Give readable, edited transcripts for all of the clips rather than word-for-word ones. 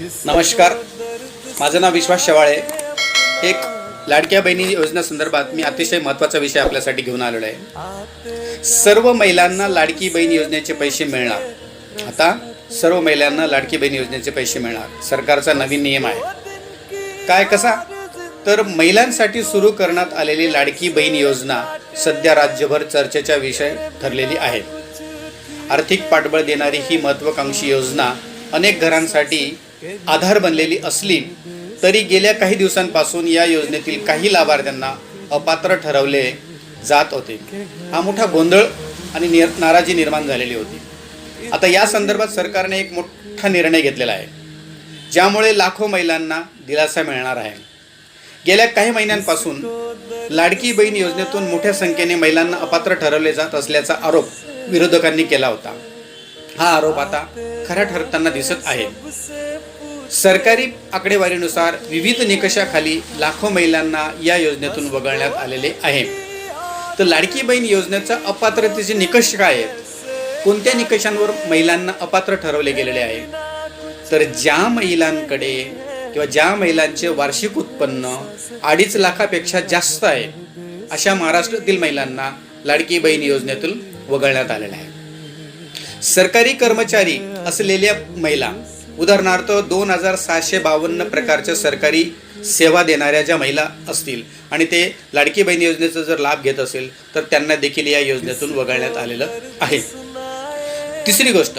नमस्कार, माझं नाव विश्वास शेवाळे. एक लाडक्या बहिणी योजनेसंदर्भात मी अतिशय महत्त्वाचा विषय आपल्यासाठी घेऊन आलेलो आहे. सर्व महिलांना लाडकी बहीण योजनेचे पैसे मिळणार. आता सर्व महिलांना लाडकी बहीण योजनेचे पैसे मिळणार. सरकारचा नवीन नियम आहे. काय कसा तर महिलांसाठी सुरू करण्यात आलेली लाडकी बहीण योजना सध्या राज्यभर चर्चेचा विषय ठरलेली आहे. आर्थिक पाठबळ देणारी ही महत्त्वाकांक्षी योजना अनेक घरांसाठी आधार बनलेली असली तरी गेल्या काही दिवसांपासून या योजनेतील काही लाभार्थ्यांना अपात्र ठरवले जात होते. हा मोठा गोंधळ आणि नाराजी निर्माण झालेली होती. आता या संदर्भात सरकारने एक मोठा निर्णय घेतलेला आहे, ज्यामुळे लाखो महिलांना दिलासा मिळणार आहे. गेल्या काही महिन्यांपासून लाडकी बहीण योजनेतून मोठ्या संख्येने महिलांना अपात्र ठरवले जात असल्याचा आरोप विरोधकांनी केला होता. हा आरोप आता खरा ठरताना दिसत आहे. सरकारी आकडेवारीनुसार विविध निकषाखाली लाखो महिलांना या योजनेतून वगळण्यात आलेले आहे. तर लाडकी बहीण योजनेचा अपात्रतेचे निकष काय आहेत? कोणत्या निकषांवर महिलांना अपात्र ठरवले गेलेले आहे? तर ज्या महिलांकडे किंवा ज्या महिलांचे वार्षिक उत्पन्न 2.5 लाखापेक्षा जास्त आहे अशा महाराष्ट्रातील महिलांना लाडकी बहीण योजनेतून वगळण्यात आलेले आहे. सरकारी कर्मचारी असलेल्या महिला, उदाहरणार्थ 2652 प्रकारच्या सरकारी सेवा देणाऱ्या ज्या महिला असतील आणि ते लाडकी बहीण योजनेचा जर लाभ घेत असेल तर त्यांना देखील या योजनेतून वगळण्यात आलेलं आहे. तिसरी गोष्ट,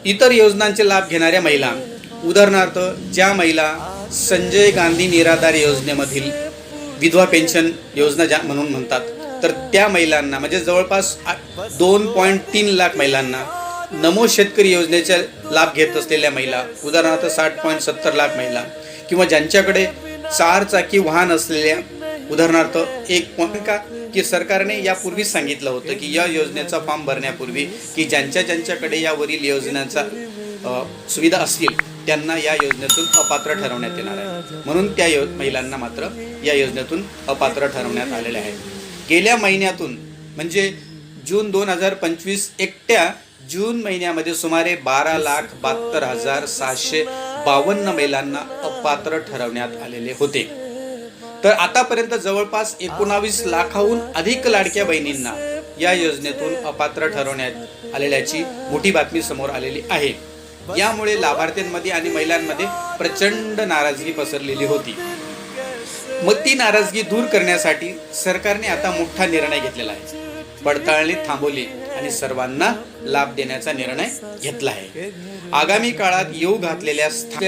इतर योजनांचे लाभ घेणाऱ्या महिला, उदाहरणार्थ ज्या महिला संजय गांधी निराधार योजनेमधील विधवा पेन्शन योजना ज्या म्हणून म्हणतात, तर त्या महिलांना म्हणजे जवळपास 2.3 लाख महिलांना, नमो शेतकरी योजनेचा लाभ घेत असलेल्या महिला, उदाहरणार्थ 60.70 लाख महिला, किंवा ज्यांच्याकडे 4 चाकी वाहन असलेल्या, उदाहरणार्थ की सरकारने यापूर्वीच सांगितलं होतं की या योजनेचा फॉर्म भरण्यापूर्वी की ज्यांच्याकडे यावरील योजनांचा सुविधा असतील त्यांना या योजनेतून अपात्र ठरवण्यात येणार आहे. म्हणून त्या महिलांना मात्र या योजनेतून अपात्र ठरवण्यात आलेले आहे. गेल्या महिन्यातून म्हणजे जून 2025 एकट्या जून महिन्यामध्ये सुमारे 12,72,752 महिलांना अपात्र ठरवण्यात आलेले होते. तर आतापर्यंत जवळपास 19 लाखाहून अधिक लाडक्या बहिणींना या योजनेतून अपात्र ठरवण्यात आलेल्याची मोठी बातमी समोर आलेली आहे. यामुळे लाभार्थ्यांमध्ये आणि महिलांमध्ये प्रचंड नाराजगी पसरलेली होती. मग ती नाराजगी दूर करण्यासाठी सरकारने आता मोठा निर्णय घेतलेला आहे. पडताळणी थांबवली आणि सर्वांना लाभ देण्याचा निर्णय घेतला आहे. आगामी काळात येऊ घातलेल्या